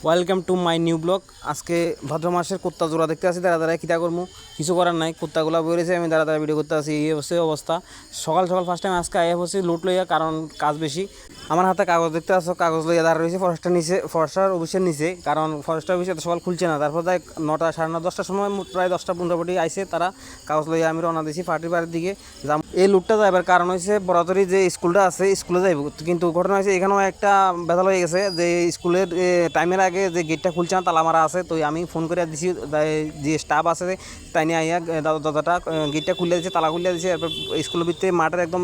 Welcome to my new blog. আজকে ভাদ্র মাসের কুত্তা জোড়া দেখতে আসি, দাঁড়া দাঁড়ায় খিতা করবো, কিছু করার নাই। কুত্তাগুলো বেরিয়েছে, আমি দাঁড়া দাঁড়া ভিডিও করতে আসি। এই হচ্ছে অবস্থা। সকাল সকাল ফার্স্ট টাইম আজকে আইয়া বসি লুট লইয়া, কারণ কাজ বেশি। আমার হাতে কাগজ দেখতে আসো, কাগজ লইয়া দাঁড়া রয়েছে ফরেস্টের নিচে, ফরেস্টার অফিসের নিচে, কারণ ফরেস্টার অফিসে সকাল খুলছে না। তারপর তাই 9টা সাড়ে 9 10টার সময় প্রায় 10টা 15 আইসে তারা। কাগজ লইয়া আমি রওনা দিয়েছি পার্টির বাড়ির দিকে। এই লুটটা যাইবার কারণ হয়েছে বরাতরি যে স্কুলটা আছে, স্কুলে যাইব, কিন্তু ঘটনা হয়েছে এখানেও একটা বেতাল হয়ে গেছে যে স্কুলের টাইমের আগে যে গেটটা খুলছে না, তালা মারা আছে। তো আমি ফোন করে দিছি, যে স্টাফ আছে তাই নিয়ে আইয়া দাদাটা গেটটা খুলে দিয়েছে, তালা খুলে দিয়েছে। এরপর স্কুলের ভিতরে মাঠের একদম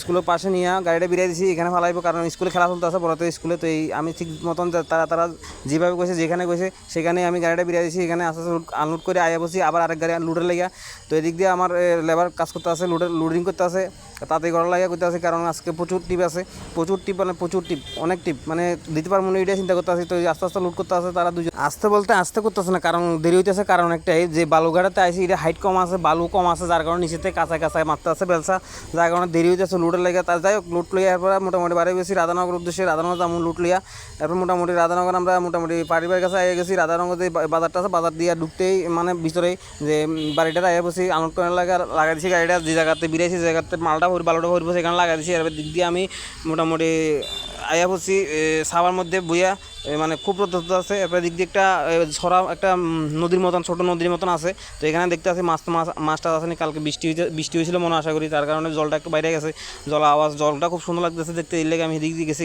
স্কুলের পাশে নিয়ে গাড়িটা বেরিয়ে দিয়েছি, এখানে ফেলাইব, কারণ স্কুলে খেলা চলতে আছে বরাতরি স্কুলে। তো এই আমি ঠিক মতন তারা যেভাবে গেছে, যেখানে গেছে সেখানে আমি গাড়িটা বেরিয়ে দিয়েছি। এখানে আস্তে আস্তে আনলোড করে আইয়া বসি, আবার আরেক গাড়ি লুটের লেগে। তো এদিক দিয়ে আমার লেবার কাজ করতে আছে, লোডিং করতে আছে, তাতে গড়া লাগিয়া করতে আছে, কারণ আজকে প্রচুর টিপ আছে, প্রচুর টিপ মানে প্রচুর টিপ, অনেক টিপ, মানে দিতে পারবো না, এটা চিন্তা করতে আছে। তো আস্তে আস্তে লুট করতে আছে তারা দুজন। আসতে বলতে আসতে করতেছে না, কারণ দেরি হইতেছে। কারণ একটাই যে বালুঘাটাতে আইসি, এটা হাইট কম আছে, বালু কম আছে, যার কারণে নিচেতে কাঁচায় কাঁচায় মারতে আছে বেলসা, যার কারণে দেরি হইতেছে লুটের লেগে। তার যাই হোক, লুট লইয়া এরপর মোটামুটি বাড়ি গেছি রাধানগর উদ্দেশ্যে। রাধানগর যাবো লুট লইয়া। এরপর মোটামুটি রাধানগর আমরা মোটামুটি পারিবারের কাছে আগে গেছি। রাধানগর যে বাজারটা আছে, বাজার দিয়ে ঢুকতেই মানে ভিতরেই যে বাড়িটা আগে বসি, আনলোড করে লাগাই দিয়েছি গাড়িটা। যে জায়গাতে বেরিয়েছি, যে জায়গাতে মালটা বালুটা ভরবো, সেখানে লাগাই দিয়েছি। এরপর দিক দিয়ে আমি মোটামুটি আয়া বসি সাবার মধ্যে বইয়া, মানে খুব রোদ আছে। এরপরে দিক দিয়ে একটা ছড়া, একটা নদীর মতন, ছোটো নদীর মতন আছে। তো এখানে দেখতে আছি মাছটা আসেনি, কালকে বৃষ্টি হয়েছিল মনে আশা করি, তার কারণে জলটা একটু বাইরে গেছে। জলটা খুব সুন্দর লাগতেছে দেখতে, এর লেগে আমি এদিক দিয়ে গেছি।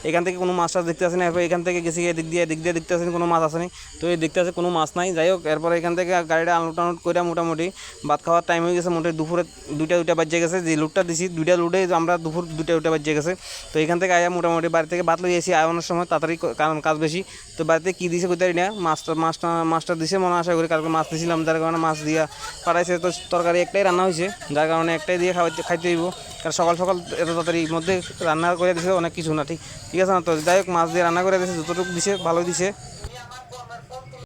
এখান থেকে কোনো মাছ টাছ দেখতে আসেনি। এরপর এখান থেকে গেছি, এদিক দিয়ে দেখতে আসেনি, কোনো মাছ আসেনি। তো এই দেখতে আছে কোনো মাছ নাই। যাই হোক, এরপরে এখান থেকে গাড়িটা আনলোড করে মোটামুটি ভাত খাওয়ার টাইম হয়ে গেছে। মোটামুটি দুপুরে 2টা বাজে গেছে। যে লুটটা দিছি 2টা লুটে আমরা দুপুর 2টা বাজে গেছে। তো এখান থেকে আয়া মোটামুটি বাড়ি থেকে ভাত লইয়েছি আয়ানোর সময় তাড়াতাড়ি, কারণ কাজ বেশি। তো বাড়িতে কী দিছে কোথায় না, মাছটা দিছে মনে আশা করি, কালকে মাছ দিয়েছিলাম, যার কারণে মাছ দিয়া পাঠাইছে। তো তরকারি একটাই রান্না হয়েছে, যার কারণে একটাই দিয়ে খাইতে হইব, কারণ সকাল সকাল এত তাড়াতাড়ির মধ্যে রান্না করে দিছে অনেক কিছু না, ঠিক আছে না। তো যাই হোক, মাছ দিয়ে রান্না করে দিয়েছে, যতটুকু দিছে ভালো দিছে।